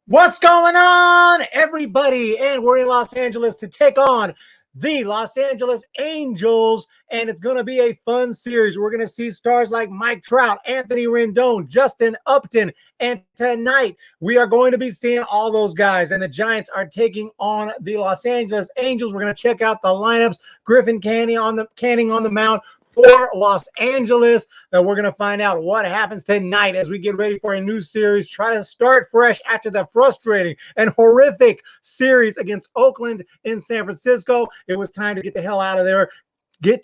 What's going on, everybody? And we're in Los Angeles to take on the Los Angeles Angels, and it's going to be a fun series. We're going to see stars like Mike Trout, Anthony Rendon, Justin Upton, and tonight we are going to be seeing all those guys, and the Giants are taking on the Los Angeles Angels. We're going to check out the lineups. Griffin Canning on the mound for Los Angeles, and we're going to find out what happens tonight as we get ready for a new series. Try to start fresh after the frustrating and horrific series against Oakland in San Francisco. It was time to get the hell out of there,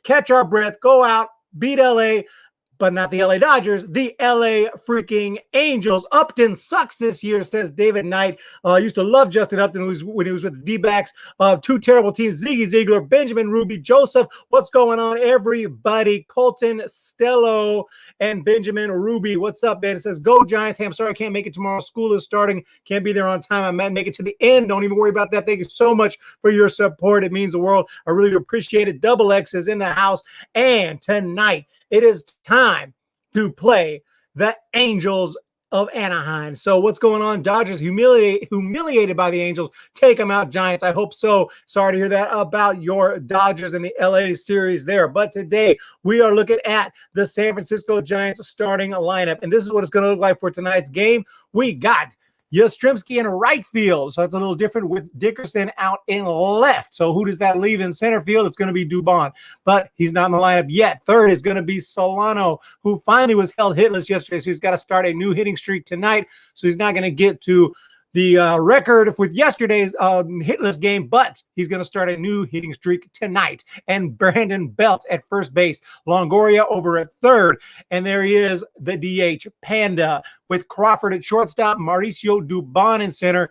catch our breath, go out, beat LA, but not the LA Dodgers, the LA freaking Angels. Upton sucks this year, says David Knight. Used to love Justin Upton when he was with the D-backs. Two terrible teams, Ziggy Ziegler, Benjamin Ruby, Joseph. What's going on, everybody? Colton Stello and Benjamin Ruby. What's up, man? It says, go Giants. Hey, I'm sorry I can't make it tomorrow. School is starting. Can't be there on time. I might make it to the end. Don't even worry about that. Thank you so much for your support. It means the world. I really appreciate it. Double X is in the house. And tonight, it is time to play the Angels of Anaheim. So what's going on? Dodgers humiliated by the Angels. Take them out, Giants. I hope so. Sorry to hear that about your Dodgers in the LA series there. But today we are looking at the San Francisco Giants starting lineup. And this is what it's going to look like for tonight's game. We got Yastrzemski in right field. So that's a little different with Dickerson out in left. So who does that leave in center field? It's going to be Dubon, but he's not in the lineup yet. Third is going to be Solano, who finally was held hitless yesterday. So he's got to start a new hitting streak tonight. So he's not going to get to the record with yesterday's hitless game, but he's going to start a new hitting streak tonight. And Brandon Belt at first base, Longoria over at third, and there he is, the DH Panda, with Crawford at shortstop, Mauricio Dubon in center.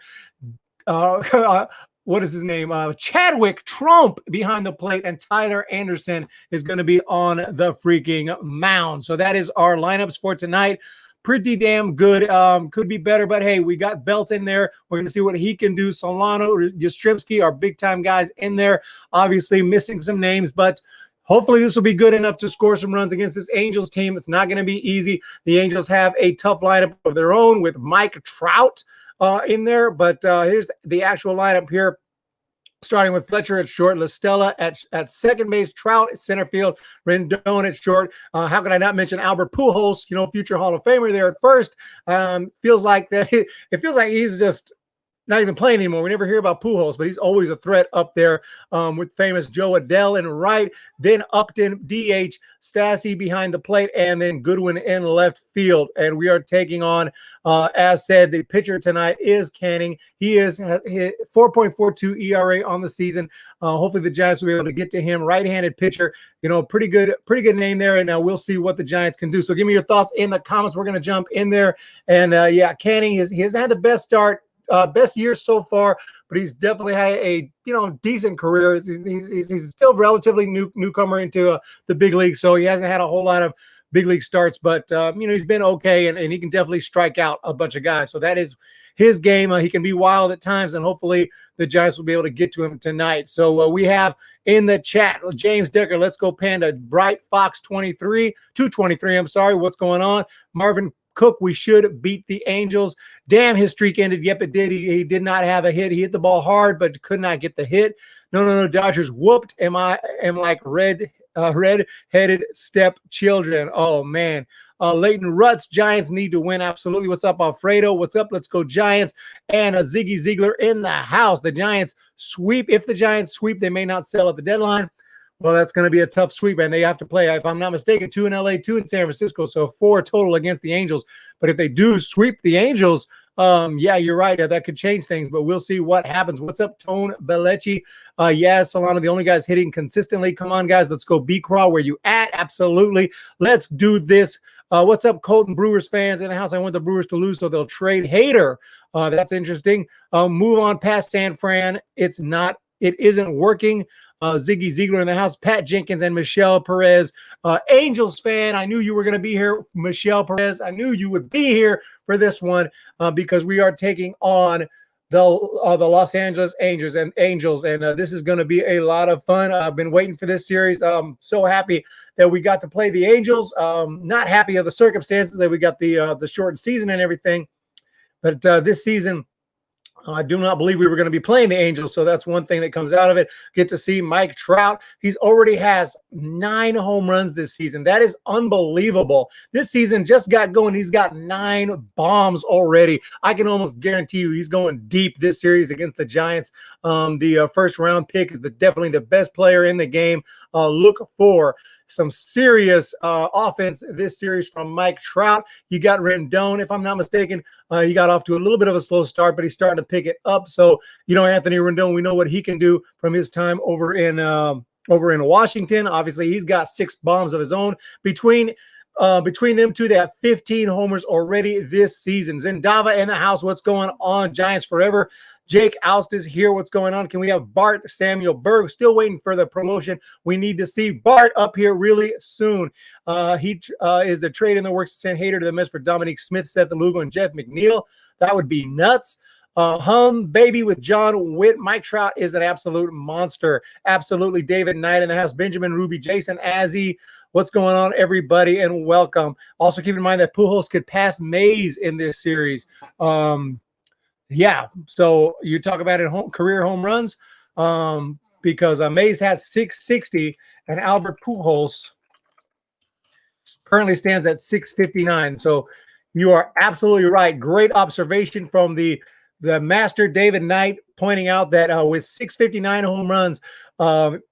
What is his name? Chadwick Trump behind the plate, and Tyler Anderson is going to be on the freaking mound. So that is our lineups for tonight. Pretty damn good. Could be better, but hey, we got Belt in there. We're going to see what he can do. Solano, Yastrzemski are big-time guys in there. Obviously missing some names, but hopefully this will be good enough to score some runs against this Angels team. It's not going to be easy. The Angels have a tough lineup of their own with Mike Trout in there, but here's the actual lineup here. Starting with Fletcher at short, La Stella at second base, Trout at center field, Rendon at short. How can I not mention Albert Pujols, future Hall of Famer there at first? Feels like he's just not even playing anymore. We never hear about Pujols, but he's always a threat up there with famous Joe Adell in right, then Upton, DH, Stassi behind the plate, and then Goodwin in left field. And we are taking on, as said, the pitcher tonight is Canning. He is 4.42 ERA on the season. Hopefully the Giants will be able to get to him. Right-handed pitcher, pretty good name there. And we'll see what the Giants can do. So give me your thoughts in the comments. We're going to jump in there. And yeah, Canning he hasn't had the best start. Best year so far, but he's definitely had a decent career. He's still relatively newcomer into the big league, so he hasn't had a whole lot of big league starts. But he's been okay, and he can definitely strike out a bunch of guys. So that is his game. He can be wild at times, and hopefully the Giants will be able to get to him tonight. So we have in the chat James Decker. Let's go Panda. Bright Fox 223. I'm sorry. What's going on? Marvin Cook, we should beat the Angels. Damn, his streak ended. Yep, it did. He did not have a hit. He hit the ball hard, but could not get the hit. No. Dodgers whooped. Am like red-headed stepchildren. Oh, man. Leighton Rutz, Giants need to win. Absolutely. What's up, Alfredo? What's up? Let's go, Giants. And Ziggy Ziegler in the house. The Giants sweep. If the Giants sweep, they may not sell at the deadline. Well, that's going to be a tough sweep, and they have to play, if I'm not mistaken, 2 in LA, 2 in San Francisco, so 4 total against the Angels. But if they do sweep the Angels, Yeah, you're right. That could change things, but we'll see what happens. What's up, Tone Bellecci? Yeah, Solano, the only guys hitting consistently. Come on, guys. Let's go. B-Craw, where you at? Absolutely. Let's do this. What's up, Colton Brewers fans in the house? I want the Brewers to lose, so they'll trade Hater. That's interesting. Move on past San Fran. It isn't working. Ziggy Ziegler in the house, Pat Jenkins and Michelle Perez. Angels fan, I knew you were going to be here. Michelle Perez, I knew you would be here for this one because we are taking on the Los Angeles Angels, and this is going to be a lot of fun. I've been waiting for this series. I'm so happy that we got to play the Angels. Not happy of the circumstances that we got the shortened season and everything, but this season, I do not believe we were going to be playing the Angels, so that's one thing that comes out of it. Get to see Mike Trout. He's already has 9 home runs this season. That is unbelievable. This season just got going. He's got 9 bombs already. I can almost guarantee you he's going deep this series against the Giants. The first-round pick is definitely the best player in the game. Look for some serious offense this series from Mike Trout. You got Rendon, if I'm not mistaken. He got off to a little bit of a slow start, but he's starting to pick it up. So, Anthony Rendon, we know what he can do from his time over in Washington. Obviously, he's got 6 bombs of his own. Between them two, they have 15 homers already this season. Zendava in the house. What's going on? Giants forever. Jake Oust is here. What's going on? Can we have Bart Samuel Berg? Still waiting for the promotion. We need to see Bart up here really soon. He is a trade in the works to send Hater to the Mets for Dominique Smith, Seth Lugo, and Jeff McNeil. That would be nuts. Baby with John Witt. Mike Trout is an absolute monster. Absolutely. David Knight in the house. Benjamin Ruby, Jason Azzi. What's going on, everybody, and welcome. Also, keep in mind that Pujols could pass Mays in this series. Yeah, so you talk about it, career home runs, because Mays has 660, and Albert Pujols currently stands at 659. So you are absolutely right. Great observation from the master David Knight, pointing out that with 659 home runs,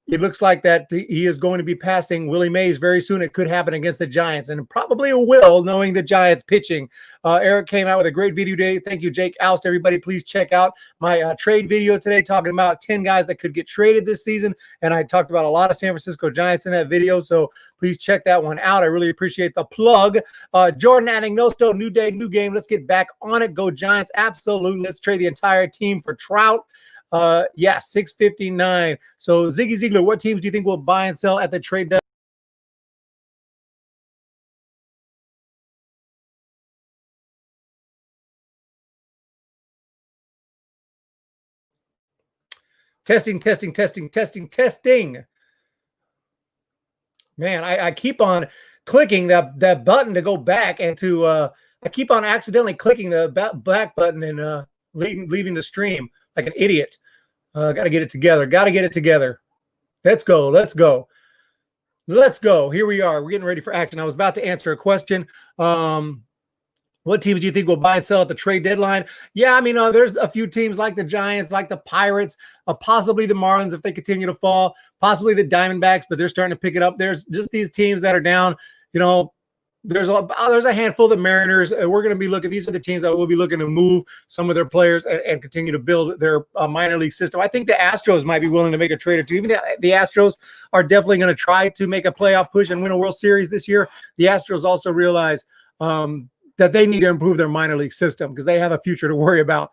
it looks like that he is going to be passing Willie Mays very soon. It could happen against the Giants, and probably will, knowing the Giants pitching. Eric came out with a great video today. Thank you, Jake Oust. Everybody, please check out my trade video today, talking about 10 guys that could get traded this season, and I talked about a lot of San Francisco Giants in that video, so please check that one out. I really appreciate the plug. Jordan adding no stone, new day, new game. Let's get back on it. Go Giants. Absolutely. Let's trade the entire team for Trout. Yeah, 659. So Ziggy Ziegler, what teams do you think will buy and sell at the trade deadline? Testing. Man, I keep on clicking that button to go back, and I keep on accidentally clicking the back button and leaving the stream like an idiot. Got to get it together. Let's go. Here we are. We're getting ready for action. I was about to answer a question. What teams do you think will buy and sell at the trade deadline? Yeah, I mean, there's a few teams like the Giants, like the Pirates, possibly the Marlins if they continue to fall, possibly the Diamondbacks, but they're starting to pick it up. There's just these teams that are down. There's a handful of the Mariners. We're going to be looking. These are the teams that will be looking to move some of their players and continue to build their minor league system. I think the Astros might be willing to make a trade or two. Even the Astros are definitely going to try to make a playoff push and win a World Series this year. The Astros also realize that they need to improve their minor league system because they have a future to worry about.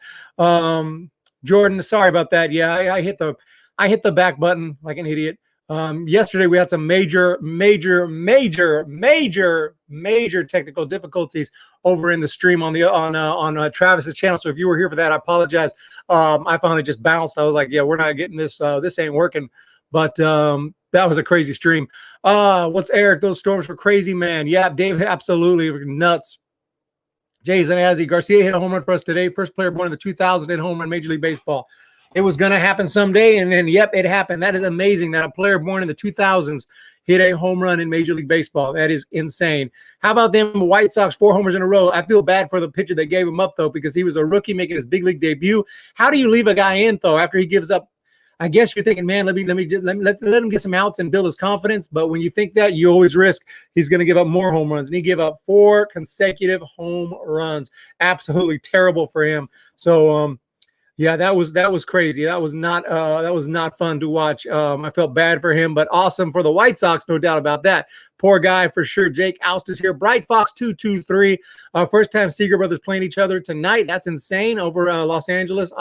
Jordan, sorry about that. Yeah, I hit the back button like an idiot. Yesterday we had some major technical difficulties over in the stream on Travis's channel. So if you were here for that, I apologize. I found it just bounced. I was like, yeah, we're not getting this. This ain't working. But that was a crazy stream. What's Eric? Those storms were crazy, man. Yeah, Dave, absolutely nuts. Jason Azzi, Garcia hit a home run for us today. First player born in the 2000 hit home run in Major League Baseball. It was going to happen someday, and then, yep, it happened. That is amazing that a player born in the 2000s hit a home run in Major League Baseball. That is insane. How about them White Sox, 4 homers in a row? I feel bad for the pitcher that gave him up, though, because he was a rookie making his big league debut. How do you leave a guy in, though, after he gives up I guess you're thinking, man, let him get some outs and build his confidence. But when you think that, you always risk he's going to give up more home runs, and he gave up 4 consecutive home runs. Absolutely terrible for him. So yeah, that was crazy. That was not fun to watch. I felt bad for him, but awesome for the White Sox, no doubt about that. Poor guy for sure. Jake Oust is here. Bright Fox 223. First time Seager brothers playing each other tonight. That's insane over Los Angeles.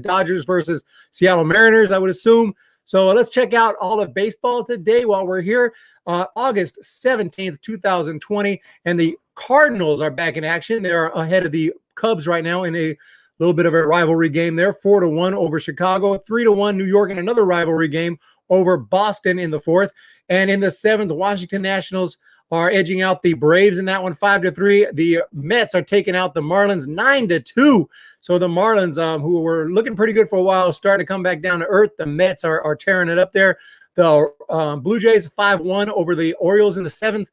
Dodgers versus Seattle Mariners, I would assume. So let's check out all of baseball today while we're here. August 17th, 2020, and the Cardinals are back in action. They're ahead of the Cubs right now in a little bit of a rivalry game there, 4-1 over Chicago, 3-1 New York in another rivalry game over Boston in the 4th. And in the 7th, the Washington Nationals are edging out the Braves in that one, 5-3. The Mets are taking out the Marlins 9-2. So the Marlins, who were looking pretty good for a while, are starting to come back down to earth. The Mets are tearing it up there. The Blue Jays 5-1 over the Orioles in the 7th.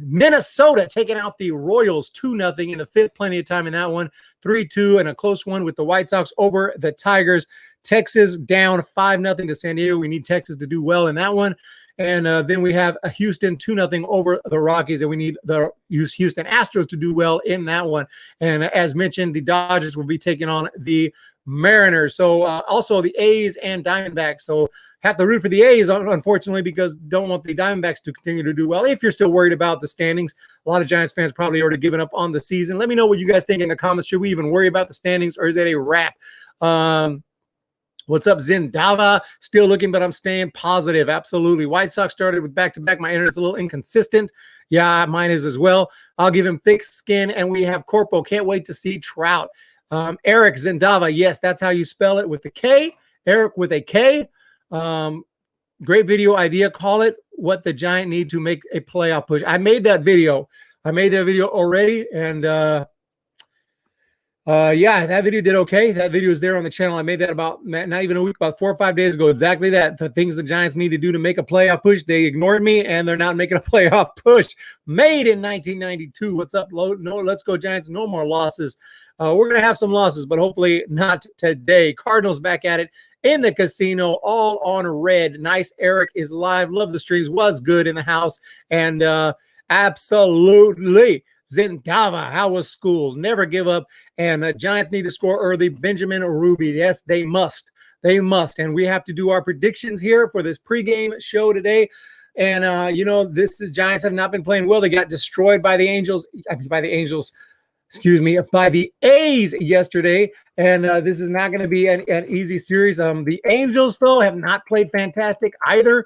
Minnesota taking out the Royals 2-0 in the 5th. Plenty of time in that one. 3-2 and a close one with the White Sox over the Tigers. Texas down 5-0 to San Diego. We need Texas to do well in that one. And then we have a Houston 2-0 over the Rockies, and we need the Houston Astros to do well in that one. And as mentioned, the Dodgers will be taking on the Mariners. So also the A's and Diamondbacks. So have to root for the A's, unfortunately, because don't want the Diamondbacks to continue to do well. If you're still worried about the standings, a lot of Giants fans probably already given up on the season. Let me know what you guys think in the comments. Should we even worry about the standings, or is it a wrap? What's up, Zindava? Still looking, but I'm staying positive. Absolutely. White Sox started with back-to-back. My internet's a little inconsistent. Yeah, mine is as well. I'll give him thick skin, and we have Corpo. Can't wait to see Trout. Eric Zindava, yes, that's how you spell it, with the K. Eric with a K. Great video idea. Call it what the Giant need to make a playoff push. I made that video. Already, and yeah, that video did okay. That video is there on the channel. I made that about not even a week, about 4 or 5 days ago. Exactly that. The things the Giants need to do to make a playoff push. They ignored me, and they're not making a playoff push. Made in 1992. What's up, no? Let's go Giants. No more losses. We're going to have some losses, but hopefully not today. Cardinals back at it in the casino, all on red. Nice. Eric is live. Love the streams. Was good in the house. And absolutely. Zindava, how was school? Never give up. And the Giants need to score early. Benjamin Ruby, yes, they must. They must. And we have to do our predictions here for this pregame show today. And, you know, Giants have not been playing well. They got destroyed by the by the A's yesterday. And this is not going to be an easy series. The Angels, though, have not played fantastic either.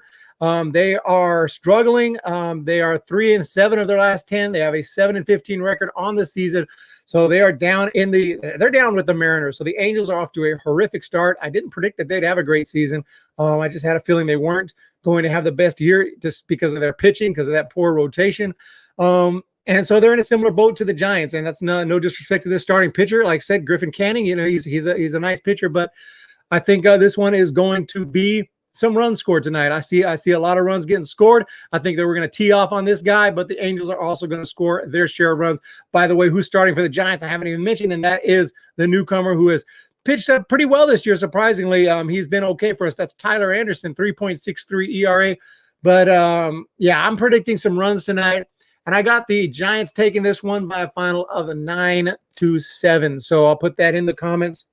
They are struggling. They are 3-7 of their last 10. They have a 7-15 record on the season. So they are down they're down with the Mariners. So the Angels are off to a horrific start. I didn't predict that they'd have a great season. I just had a feeling they weren't going to have the best year just because of their pitching, because of that poor rotation. And so they're in a similar boat to the Giants, and that's no disrespect to this starting pitcher. Like I said, Griffin Canning, you know, he's a nice pitcher, but I think this one is going to be some runs scored tonight. I see a lot of runs getting scored. I think that we're going to tee off on this guy, but the Angels are also going to score their share of runs. By the way, who's starting for the Giants, I haven't even mentioned, and that is the newcomer who has pitched up pretty well this year, surprisingly. He's been okay for us. That's Tyler Anderson, 3.63 ERA. But, yeah, I'm predicting some runs tonight. And I got the Giants taking this one by a final of a 9-7. So I'll put that in the comments.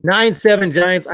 9-7 Giants.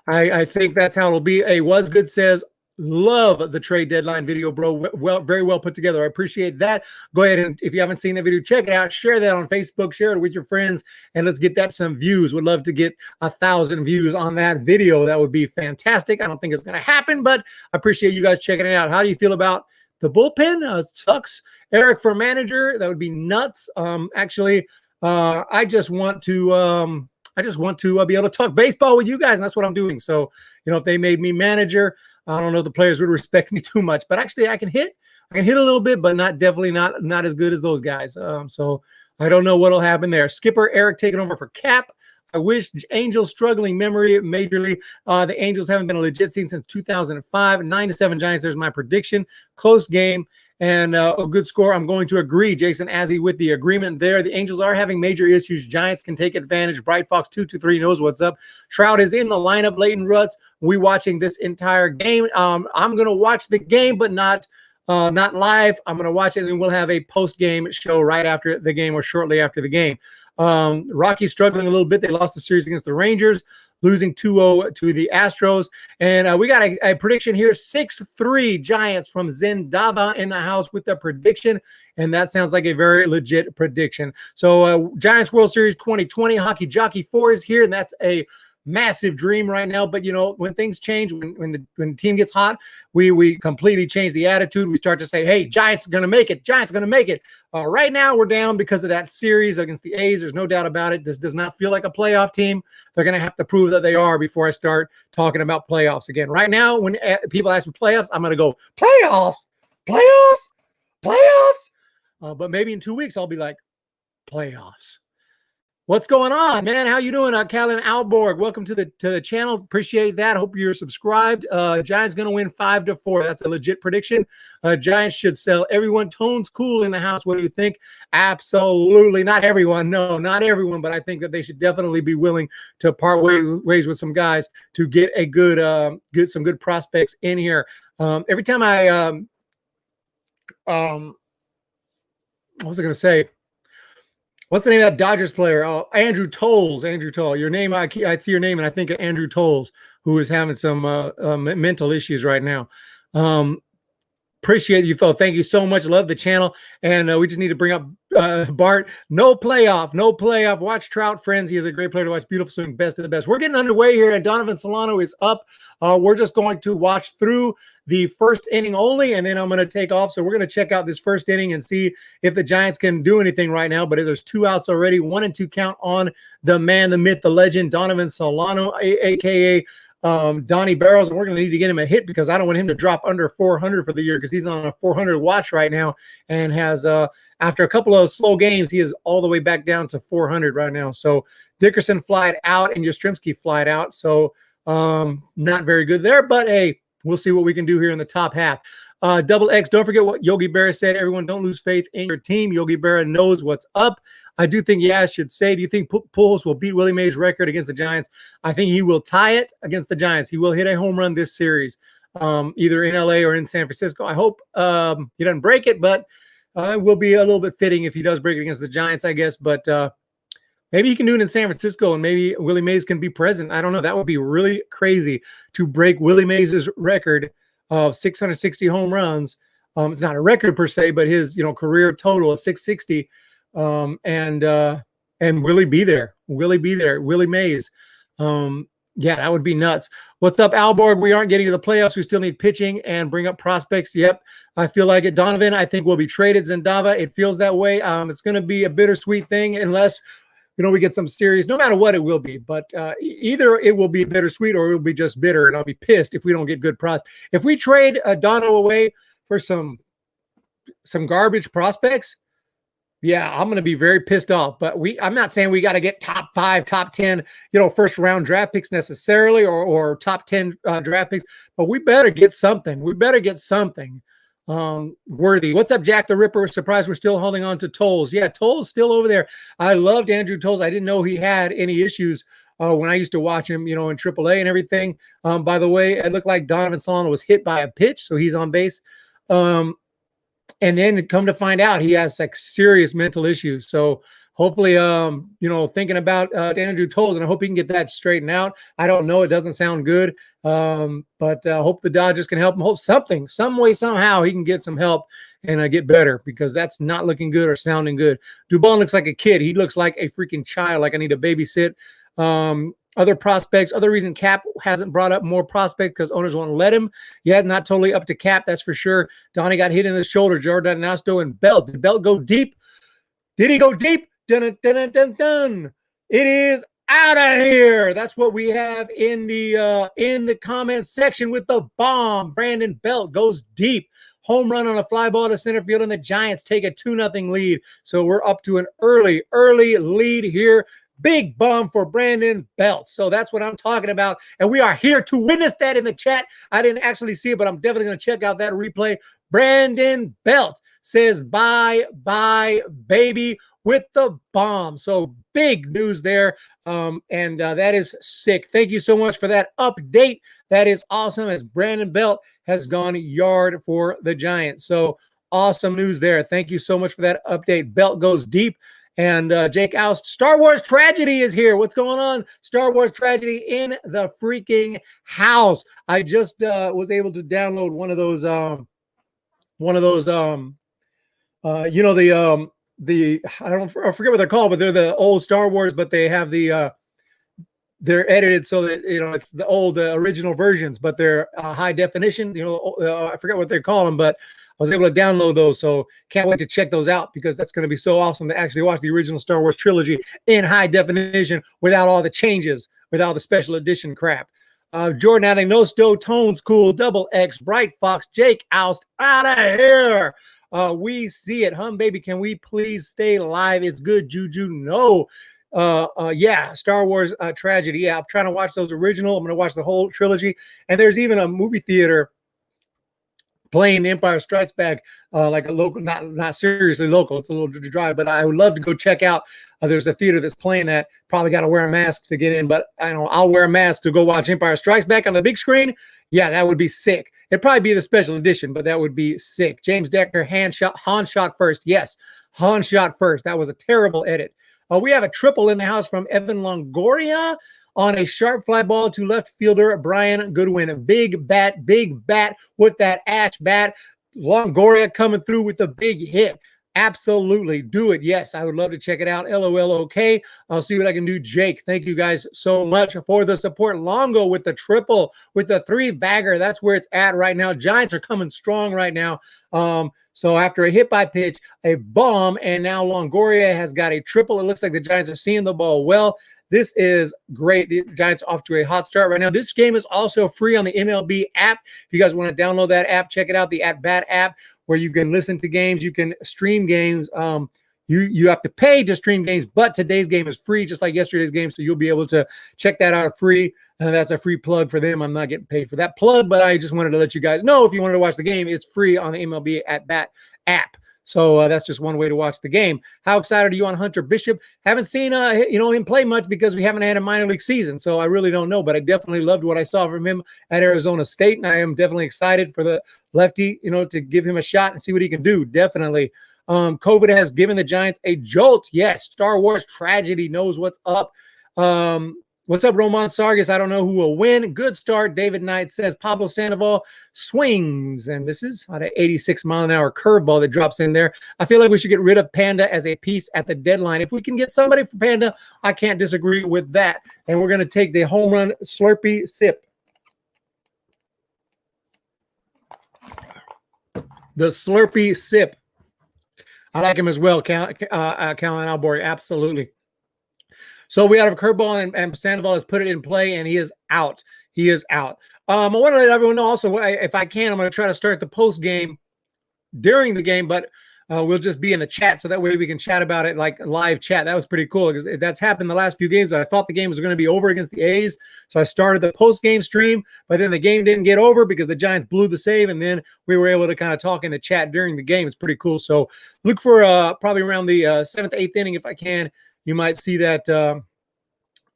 I think that's how it'll be. A Was Good says, love the trade deadline video, bro. Very well put together. I appreciate that. Go ahead, and if you haven't seen the video, check it out. Share that on Facebook. Share it with your friends, and let's get that some views. Would love to get 1,000 views on that video. That would be fantastic. I don't think it's going to happen, but I appreciate you guys checking it out. How do you feel about the bullpen? It sucks. Eric for manager, that would be nuts. Actually, I just want to be able to talk baseball with you guys, and that's what I'm doing. So, you know, if they made me manager, I don't know if the players would respect me too much, but actually I can hit a little bit, but definitely not as good as those guys. So I don't know what'll happen there. Skipper Eric taking over for Cap. I wish Angels struggling memory majorly. The Angels haven't been a legit team since 2005. 9-7 Giants. There's my prediction. Close game. and a good score. I'm going to agree, Jason Azzy, with the agreement there. The Angels are having major issues. Giants can take advantage. Bright Fox 223 knows what's up. Trout is in the lineup. Leighton Rutz, we watching this entire game. I'm going to watch the game, but not live. I'm going to watch it, and we'll have a post-game show right after the game or shortly after the game. Rockies struggling a little bit. They lost the series against the Rangers, losing 2-0 to the Astros. And we got a prediction here, 6-3 Giants from Zendava in the house with the prediction. And that sounds like a very legit prediction. So Giants World Series 2020, Hockey Jockey 4 is here, and that's a massive dream right now. But, you know, when things change, when the team gets hot, we completely change the attitude. We start to say, hey, Giants are going to make it. Giants are going to make it. Right now, we're down because of that series against the A's. There's no doubt about it. This does not feel like a playoff team. They're going to have to prove that they are before I start talking about playoffs again. Right now, when people ask me playoffs, I'm going to go, playoffs, playoffs, playoffs. But maybe in 2 weeks, I'll be like, playoffs. What's going on, man? How you doing, Callan Alborg? Welcome to the channel. Appreciate that. Hope you're subscribed. Giants going to win 5-4. That's a legit prediction. Giants should sell everyone. Tone's cool in the house. What do you think? Absolutely. Not everyone. No, not everyone. But I think that they should definitely be willing to part ways with some guys to get a get some good prospects in here. Every time what was I going to say? What's the name of that Dodgers player? Oh, Andrew Tolles. Andrew Tolles. Your name, I see your name, and I think of Andrew Tolles, who is having some mental issues right now. Appreciate you, Phil. Thank you so much. Love the channel. And we just need to bring up Bart. No playoff. No playoff. Watch Trout, friends. He is a great player to watch. Beautiful swing. Best of the best. We're getting underway here, and Donovan Solano is up. We're just going to watch through the first inning only, and then I'm going to take off. So we're going to check out this first inning and see if the Giants can do anything right now. But there's 2 outs already, 1-2 count on the man, the myth, the legend, Donovan Solano, a.k.a. Donnie Barrows, and we're going to need to get him a hit because I don't want him to drop under 400 for the year because he's on a 400 watch right now and has, after a couple of slow games, he is all the way back down to 400 right now. So Dickerson flied out and Yastrzemski flied out. So not very good there, but hey, we'll see what we can do here in the top half. Double X, don't forget what Yogi Berra said. Everyone, don't lose faith in your team. Yogi Berra knows what's up. I do think Yaz should say, do you think Pujols will beat Willie Mays' record against the Giants? I think he will tie it against the Giants. He will hit a home run this series, either in LA or in San Francisco. I hope he doesn't break it, but it will be a little bit fitting if he does break it against the Giants, I guess. But maybe he can do it in San Francisco, and maybe Willie Mays can be present. I don't know. That would be really crazy to break Willie Mays' record of 660 home runs. It's not a record per se, but his career total of 660. And will he be there? Will he be there? Willie Mays. Yeah, that would be nuts. What's up, Alborg? We aren't getting to the playoffs. We still need pitching and bring up prospects. Yep, I feel like it. Donovan, I think, will be traded. Zendava, it feels that way. It's going to be a bittersweet thing unless we get some series, no matter what it will be. But either it will be bittersweet or it will be just bitter, and I'll be pissed if we don't get good prospects. If we trade Dono away for some garbage prospects, yeah, I'm going to be very pissed off. But I'm not saying we got to get top 5, top 10, first round draft picks necessarily, or top 10 draft picks. But we better get something. We better get something worthy. What's up, Jack the Ripper? Surprised we're still holding on to Tolles. Yeah, Tolles still over there. I loved Andrew Tolles. I didn't know he had any issues when I used to watch him, in AAA and everything. By the way, it looked like Donovan Solano was hit by a pitch, so he's on base. And then come to find out, he has like serious mental issues. So hopefully, thinking about Andrew Tolles, and I hope he can get that straightened out. I don't know. It doesn't sound good. But hope the Dodgers can help him. Hope some way, somehow he can get some help and get better, because that's not looking good or sounding good. Dubon looks like a kid. He looks like a freaking child. Like I need to babysit. Other prospects, other reason Cap hasn't brought up more prospects because owners won't let him. Yeah, not totally up to Cap, that's for sure. Donnie got hit in the shoulder. Jordan Nasto and Belt. Did Belt go deep? Did he go deep? Dun, dun, dun, dun, dun. It is out of here. That's what we have in the comment section with the bomb. Brandon Belt goes deep. Home run on a fly ball to center field, and the Giants take a 2-0 lead. So we're up to an early lead here. Big bomb for Brandon Belt. So that's what I'm talking about. And we are here to witness that in the chat. I didn't actually see it, but I'm definitely going to check out that replay. Brandon Belt says bye, baby, with the bomb. So big news there. And that is sick. Thank you so much for that update. That is awesome, as Brandon Belt has gone yard for the Giants. So awesome news there. Thank you so much for that update. Belt goes deep. And Jake Oust, Star Wars Tragedy is here. What's going on? Star Wars Tragedy in the freaking house. I just was able to download one of those I forget what they're called, but they're the old Star Wars, but they have they're edited so that it's the old original versions, but they're high definition. I forget what they call them, but I was able to download those, so can't wait to check those out, because that's going to be so awesome to actually watch the original Star Wars trilogy in high definition without all the changes, without the special edition crap. Jordan adding no stow tones, cool, double X, Bright Fox, Jake Oust, out of here. We see it. Baby, can we please stay live? It's good, Juju. No. Yeah, Star Wars Tragedy. Yeah, I'm trying to watch those original. I'm going to watch the whole trilogy. And there's even a movie theater playing Empire Strikes Back, like a local, not seriously local. It's a little drive, but I would love to go check out. There's a theater that's playing that. Probably got to wear a mask to get in, but I'll wear a mask to go watch Empire Strikes Back on the big screen. Yeah, that would be sick. It'd probably be the special edition, but that would be sick. James Decker, Han shot first. Yes, Han shot first. That was a terrible edit. We have a triple in the house from Evan Longoria on a sharp fly ball to left fielder Brian Goodwin. Big bat with that ash bat. Longoria coming through with the big hit. Absolutely. Do it. Yes, I would love to check it out. LOL. Okay. I'll see what I can do. Jake, thank you guys so much for the support. Longo with the triple, with the 3-bagger. That's where it's at right now. Giants are coming strong right now. So after a hit by pitch, a bomb, and now Longoria has got a triple. It looks like the Giants are seeing the ball well. This is great. The Giants off to a hot start right now. This game is also free on the MLB app. If you guys want to download that app, check it out, the At Bat app, where you can listen to games, you can stream games. You have to pay to stream games, but today's game is free, just like yesterday's game, so you'll be able to check that out free. And that's a free plug for them. I'm not getting paid for that plug, but I just wanted to let you guys know, if you wanted to watch the game, it's free on the MLB At Bat app. So that's just one way to watch the game. How excited are you on Hunter Bishop? Haven't seen him play much because we haven't had a minor league season, so I really don't know. But I definitely loved what I saw from him at Arizona State, and I am definitely excited for the lefty, to give him a shot and see what he can do. Definitely. COVID has given the Giants a jolt. Yes, Star Wars Tragedy knows what's up. What's up, Roman Sargis? I don't know who will win. Good start. David Knight says Pablo Sandoval swings and misses on an 86-mile-an-hour curveball that drops in there. I feel like we should get rid of Panda as a piece at the deadline. If we can get somebody for Panda, I can't disagree with that. And we're going to take the home run Slurpee sip. The Slurpee sip. I like him as well, Callan Albury. Absolutely. So we have a curveball, and Sandoval has put it in play, and he is out. He is out. I want to let everyone know also, if I can, I'm going to try to start the post game during the game, but we'll just be in the chat, so that way we can chat about it, like live chat. That was pretty cool, because that's happened the last few games. I thought the game was going to be over against the A's, so I started the post game stream, but then the game didn't get over because the Giants blew the save, and then we were able to kind of talk in the chat during the game. It's pretty cool. So look for probably around the 7th, 8th inning, if I can. You might see that.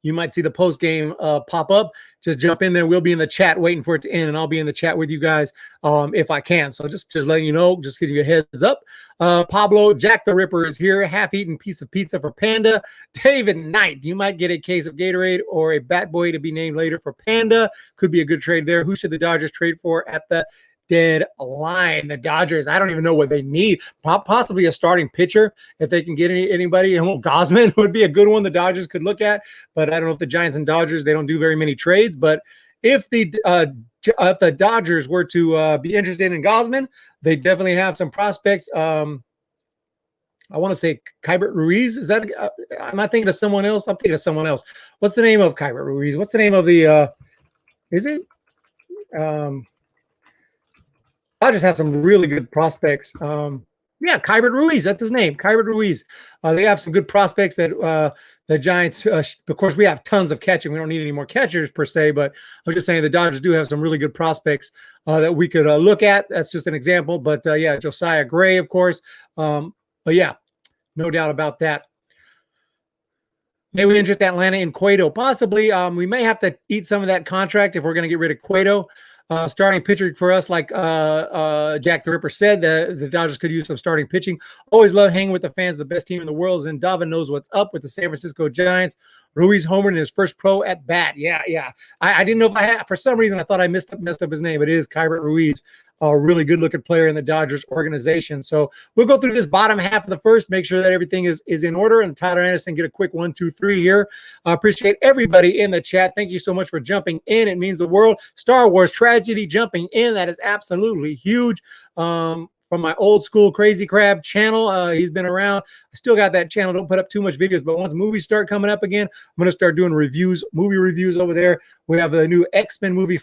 You might see the post game pop up. Just jump in there. We'll be in the chat waiting for it to end, and I'll be in the chat with you guys if I can. So just letting you know, just giving you a heads up. Pablo Jack the Ripper is here. Half-eaten piece of pizza for Panda. David Knight, you might get a case of Gatorade or a Bat Boy to be named later for Panda. Could be a good trade there. Who should the Dodgers trade for at the deadline? The Dodgers, I don't even know what they need. Possibly a starting pitcher if they can get anybody. Gosman would be a good one the Dodgers could look at, but I don't know if the Giants and Dodgers, they don't do very many trades. But if the Dodgers were to be interested in Gosman, they definitely have some prospects. I want to say Keibert Ruiz. Is that? Am I thinking of someone else? I'm thinking of someone else. What's the name of Keibert Ruiz? What's the name of the? Is it? Dodgers have some really good prospects. Yeah, Keibert Ruiz, that's his name, Keibert Ruiz. They have some good prospects that the Giants, of course, we have tons of catching. We don't need any more catchers per se, but I'm just saying the Dodgers do have some really good prospects that we could look at. That's just an example. But yeah, Josiah Gray, of course. But yeah, no doubt about that. Maybe we interest Atlanta in Cueto. Possibly. We may have to eat some of that contract if we're going to get rid of Cueto. Starting pitcher for us, like Jack the Ripper said, the Dodgers could use some starting pitching. Always love hanging with the fans. The best team in the world. Zendava knows what's up with the San Francisco Giants. Ruiz homered in his first pro at bat. Yeah. I didn't know if I had, for some reason, I thought I messed up his name. It is Kyrat Ruiz, a really good-looking player in the Dodgers organization. So we'll go through this bottom half of the first, make sure that everything is in order, and Tyler Anderson get a quick 1, 2, 3 here. I appreciate everybody in the chat. Thank you so much for jumping in. It means the world. Star Wars Tragedy jumping in. That is absolutely huge. From my old school Crazy Crab channel. He's been around. I still got that channel. Don't put up too much videos, but once movies start coming up again, I'm going to start doing movie reviews over there. We have a new X-Men movie,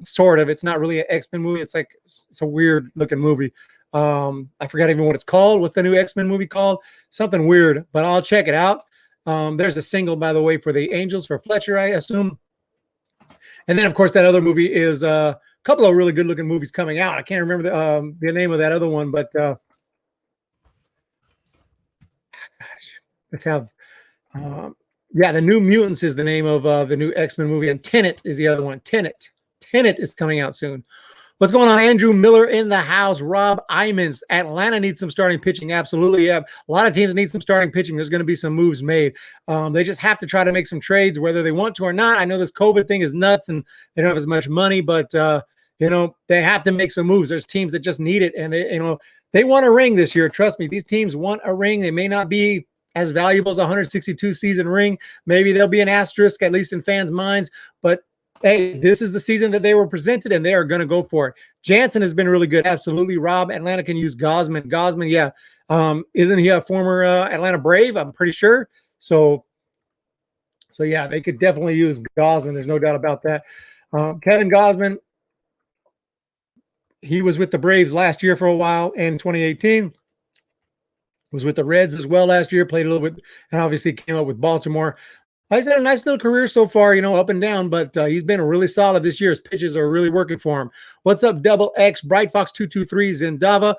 sort of. It's not really an X-Men movie. It's like, it's a weird looking movie. I forgot even what it's called. What's the new X-Men movie called? Something weird, but I'll check it out. There's a single, by the way, for the Angels for Fletcher, I assume. And then, of course, that other movie is couple of really good-looking movies coming out. I can't remember the name of that other one, but gosh, let's have yeah, The New Mutants is the name of the new X-Men movie, and Tenet is the other one. Tenet is coming out soon. What's going on? Andrew Miller in the house. Rob Imans. Atlanta needs some starting pitching. Absolutely. Yeah. A lot of teams need some starting pitching. There's going to be some moves made. They just have to try to make some trades, whether they want to or not. I know this COVID thing is nuts and they don't have as much money, but you know, they have to make some moves. There's teams that just need it. And they, you know, they want a ring this year. Trust me, these teams want a ring. They may not be as valuable as a 162 season ring. Maybe there'll be an asterisk, at least in fans' minds, but hey, this is the season that they were presented, and they are going to go for it. Jansen has been really good. Absolutely. Rob, Atlanta can use Gosman. Gosman, yeah. Isn't he a former Atlanta Brave? I'm pretty sure. So yeah, they could definitely use Gosman. There's no doubt about that. Kevin Gosman, he was with the Braves last year for a while in 2018. Was with the Reds as well last year, played a little bit, and obviously came up with Baltimore. He's had a nice little career so far, you know, up and down, but he's been really solid this year. His pitches are really working for him. What's up, Double X, Bright Fox 223, Zendava,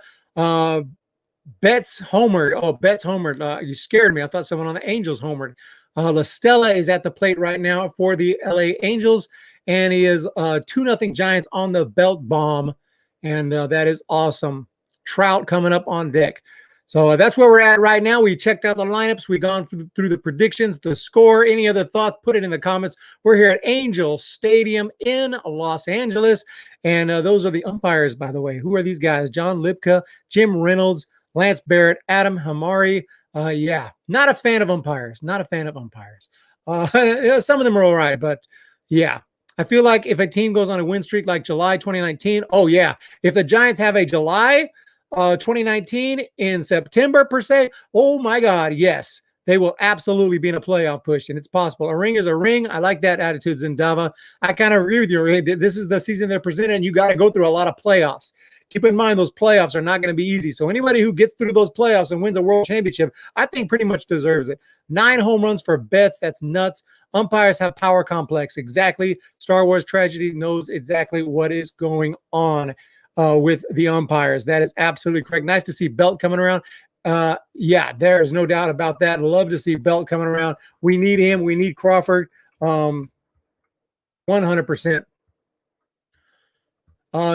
Betts homered. Oh, Betts homered. You scared me. I thought someone on the Angels homered. La Stella is at the plate right now for the LA Angels, and he is 2-0 Giants on the belt bomb, and that is awesome. Trout coming up on deck. So that's where we're at right now. We checked out the lineups. We've gone through the predictions, the score. Any other thoughts, put it in the comments. We're here at Angel Stadium in Los Angeles. And those are the umpires, by the way. Who are these guys? John Lipka, Jim Reynolds, Lance Barrett, Adam Hamari. Yeah, not a fan of umpires. Not a fan of umpires. Some of them are all right, but yeah. I feel like if a team goes on a win streak like July 2019, oh, yeah. If the Giants have a July 2019 in September per se, oh my God, yes, they will absolutely be in a playoff push, and it's possible. A ring is a ring. I like that attitude, Zendava. I kind of agree with you. This is the season they're presented, and you got to go through a lot of playoffs. Keep in mind, those playoffs are not going to be easy. So anybody who gets through those playoffs and wins a world championship, I think pretty much deserves it. 9 home runs for Betts. That's nuts. Umpires have power complex. Exactly. Star Wars Tragedy knows exactly what is going on with the umpires. That is absolutely correct. Nice to see Belt coming around. Yeah, there's no doubt about that. Love to see Belt coming around. We need him. We need Crawford. 100%.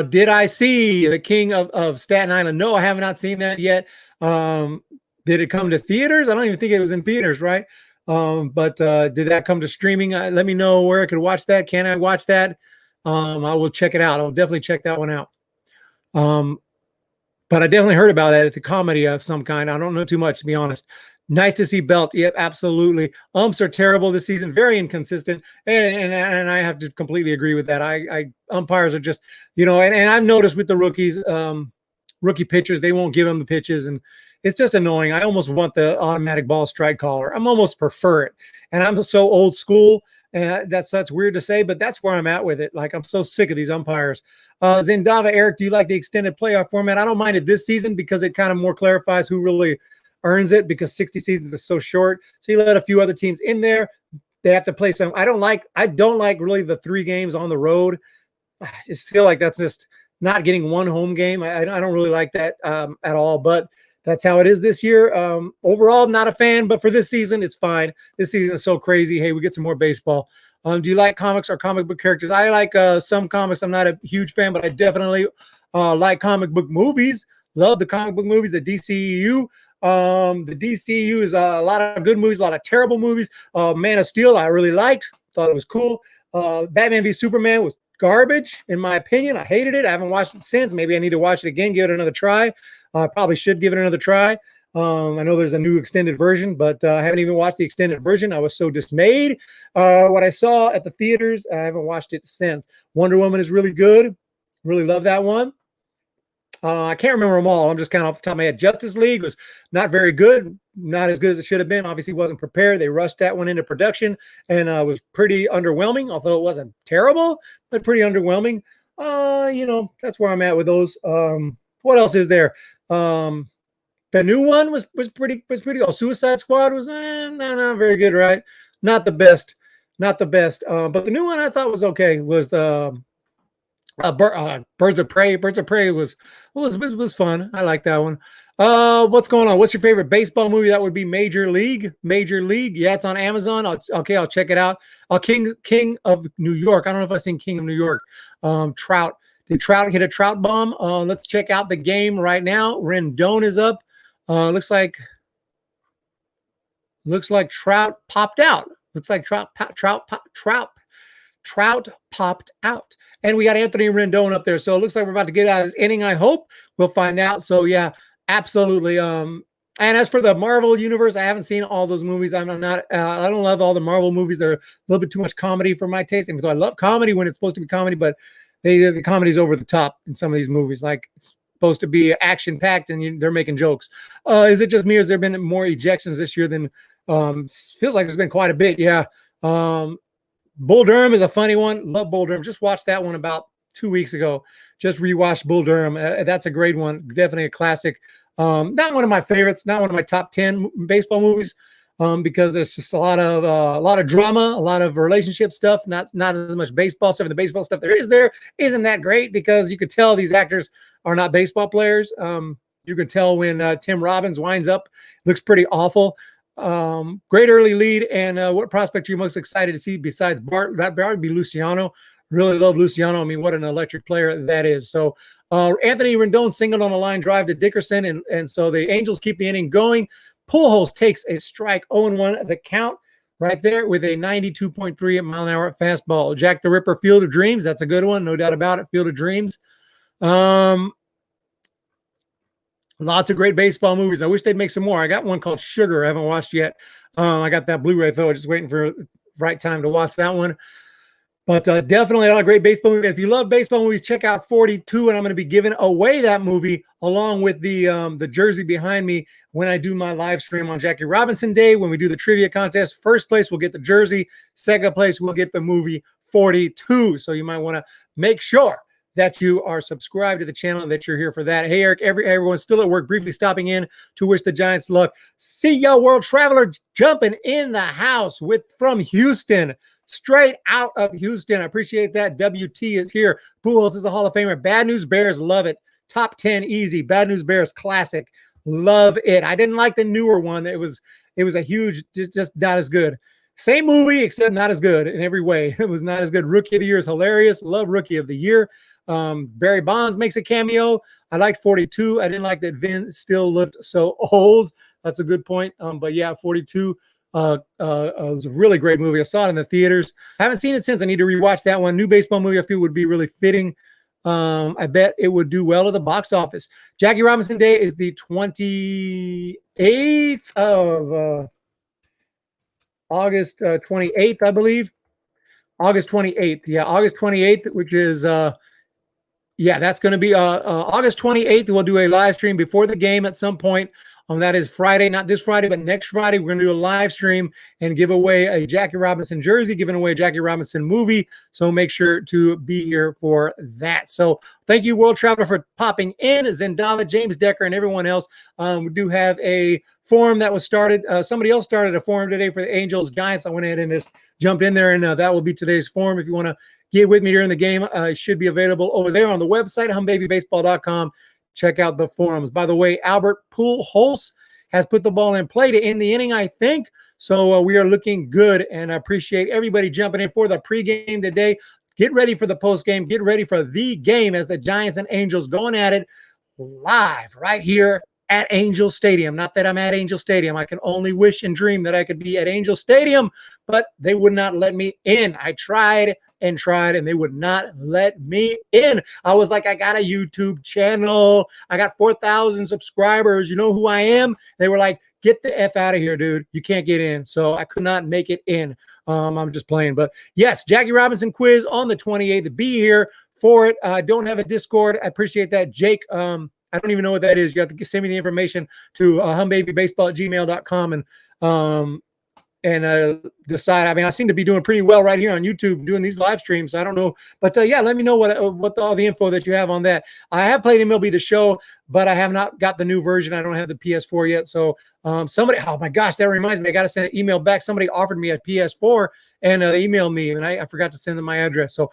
Did I see The King of Staten Island? No, I have not seen that yet. Did it come to theaters? I don't even think it was in theaters, right? But did that come to streaming? Let me know where I could watch that. Can I watch that? I will check it out. I'll definitely check that one out. But I definitely heard about it. It's a comedy of some kind. I don't know too much, to be honest. Nice to see Belt. Yep, absolutely. Umps are terrible this season, very inconsistent, and I have to completely agree with that. Umpires are just, you know, and I've noticed with the rookies, rookie pitchers, they won't give them the pitches, and it's just annoying. I almost want the automatic ball strike caller. I'm almost prefer it, and I'm so old school. And that's weird to say, but that's where I'm at with it. Like, I'm so sick of these umpires. Zendava, Eric, do you like the extended playoff format? I don't mind it this season because it kind of more clarifies who really earns it because 60 seasons is so short. So you let a few other teams in there. They have to play some. I don't like really the 3 games on the road. I just feel like that's just not getting one home game. I don't really like that at all, but that's how it is this year. Overall, not a fan, but for this season, it's fine. This season is so crazy. Hey, we get some more baseball. Do you like comics or comic book characters? I like some comics. I'm not a huge fan, but I definitely like comic book movies. Love the comic book movies, the DCEU. The DCEU is a lot of good movies, a lot of terrible movies. Man of Steel, I really liked. Thought it was cool. Batman v Superman was garbage, in my opinion. I hated it. I haven't watched it since. Maybe I need to watch it again, give it another try. I probably should give it another try. I know there's a new extended version, but I haven't even watched the extended version. I was so dismayed. What I saw at the theaters, I haven't watched it since. Wonder Woman is really good. Really love that one. I can't remember them all. I'm just kind of off the top of my head. Justice League was not very good. Not as good as it should have been. Obviously wasn't prepared. They rushed that one into production and was pretty underwhelming, although it wasn't terrible, but pretty underwhelming. That's where I'm at with those. What else is there? The new one was pretty good. Suicide Squad was not very good, right? Not the best. But the new one I thought was okay. Was Birds of Prey. Birds of Prey was fun. I like that one. What's going on? What's your favorite baseball movie? That would be Major League. Yeah, it's on Amazon. I'll check it out. King of New York. I don't know if I've seen King of New York. Trout. Did Trout hit a trout bomb? Let's check out the game right now. Rendon is up. Looks like Trout popped out. Looks like Trout popped out. And we got Anthony Rendon up there. So it looks like we're about to get out of this inning, I hope. We'll find out. So, yeah, absolutely. And as for the Marvel universe, I haven't seen all those movies. I don't love all the Marvel movies. They're a little bit too much comedy for my taste. Even though I love comedy when it's supposed to be comedy, but the comedy's over the top in some of these movies. Like, it's supposed to be action-packed, and they're making jokes. Is it just me, or has there been more ejections this year than feels like there's been quite a bit? Yeah. Bull Durham is a funny one. Love Bull Durham. Just watched that one about 2 weeks ago. Just rewatched Bull Durham. That's a great one. Definitely a classic. Not one of my favorites. Not one of my top 10 baseball movies. Because there's just a lot of drama, a lot of relationship stuff. Not as much baseball stuff. And the baseball stuff there isn't that great because you could tell these actors are not baseball players. You could tell when Tim Robbins winds up. Looks pretty awful. Great early lead. And what prospect are you most excited to see besides Bart? That would be Luciano. Really love Luciano. I mean, what an electric player that is. So Anthony Rendon singled on a line drive to Dickerson, and so the Angels keep the inning going. Pujols takes a strike, 0-1 the count right there with a 92.3 mile an hour fastball. Jack the Ripper, Field of Dreams. That's a good one, no doubt about it. Field of Dreams. Lots of great baseball movies. I wish they'd make some more. I got one called Sugar I haven't watched yet. I got that Blu-ray though. Just waiting for the right time to watch that one. But definitely a lot of great baseball movies. If you love baseball movies, check out 42, and I'm going to be giving away that movie along with the jersey behind me when I do my live stream on Jackie Robinson Day. When we do the trivia contest, first place will get the jersey. Second place will get the movie 42. So you might want to make sure that you are subscribed to the channel and that you're here for that. Hey, Eric, everyone's still at work, briefly stopping in to wish the Giants luck. See ya, World Traveler, jumping in the house from Houston. Straight out of Houston. I appreciate that. WT is here. Pujols is a Hall of Famer. Bad News Bears, love it. Top 10, easy. Bad News Bears, classic. Love it. I didn't like the newer one. It was a huge, just not as good. Same movie, except not as good in every way. It was not as good. Rookie of the Year is hilarious. Love Rookie of the Year. Barry Bonds makes a cameo. I liked 42. I didn't like that Vince still looked so old. That's a good point. But yeah, 42. It was a really great movie. I saw it in the theaters. I haven't seen it since. I need to rewatch that one. New baseball movie I feel would be really fitting. I bet it would do well at the box office. Jackie Robinson Day is the 28th of August 28th, I believe. August 28th. Yeah, August 28th, which is that's going to be August 28th. We'll do a live stream before the game at some point. That is Friday, not this Friday, but next Friday. We're going to do a live stream and give away a Jackie Robinson jersey, giving away a Jackie Robinson movie. So make sure to be here for that. So thank you, World Traveler, for popping in. Zendava, James Decker, and everyone else. We do have a forum that was started. Somebody else started a forum today for the Angels Giants. I went ahead and just jumped in there, and that will be today's forum. If you want to get with me during the game, it should be available over there on the website, humbabybaseball.com. Check out the forums. By the way, Albert Pujols has put the ball in play to end the inning, I think. So we are looking good, and I appreciate everybody jumping in for the pregame today. Get ready for the postgame. Get ready for the game as the Giants and Angels going at it live right here at Angel Stadium. Not that I'm at Angel Stadium. I can only wish and dream that I could be at Angel Stadium, but they would not let me in. I tried and tried, and they would not let me in. I was like, I got a YouTube channel. I got 4,000 subscribers. You know who I am? They were like, get the F out of here, dude. You can't get in. So I could not make it in. I'm just playing. But yes, Jackie Robinson quiz on the 28th. Be here for it. I don't have a Discord. I appreciate that. Jake, I don't even know what that is. You have to send me the information to humbabybaseball@gmail.com and decide. I mean, I seem to be doing pretty well right here on YouTube doing these live streams. I don't know. But yeah, let me know what all the info that you have on that. I have played MLB The Show, but I have not got the new version. I don't have the PS4 yet. So somebody, oh my gosh, that reminds me. I got to send an email back. Somebody offered me a PS4 and they emailed me, and I forgot to send them my address. So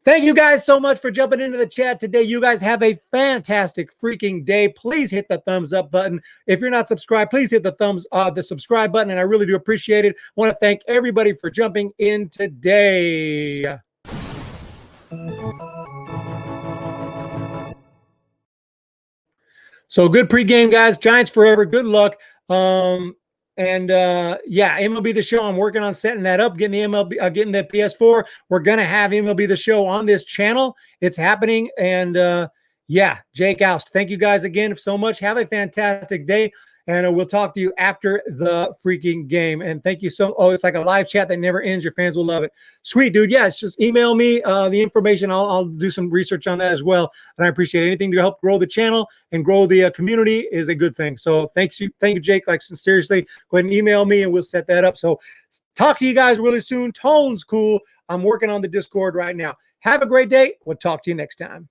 thank you guys so much for jumping into the chat today. You guys have a fantastic freaking day. Please hit the thumbs up button. If you're not subscribed, please hit the subscribe button, and I really do appreciate it. I want to thank everybody for jumping in today. So good pregame, guys. Giants forever. Good luck. Yeah, MLB The Show. I'm working on setting that up, getting the PS4. We're gonna have MLB The Show on this channel. It's happening, and yeah, Jake Oust. Thank you guys again so much. Have a fantastic day, and we'll talk to you after the freaking game. And thank you so. Oh, it's like a live chat that never ends. Your fans will love it. Sweet, dude. Yeah, it's just email me the information. I'll do some research on that as well, and I appreciate anything to help grow the channel and grow the community is a good thing. So thank you, Jake. Like seriously, go ahead and email me, and we'll set that up. So talk to you guys really soon. Tone's cool. I'm working on the Discord right now. Have a great day. We'll talk to you next time.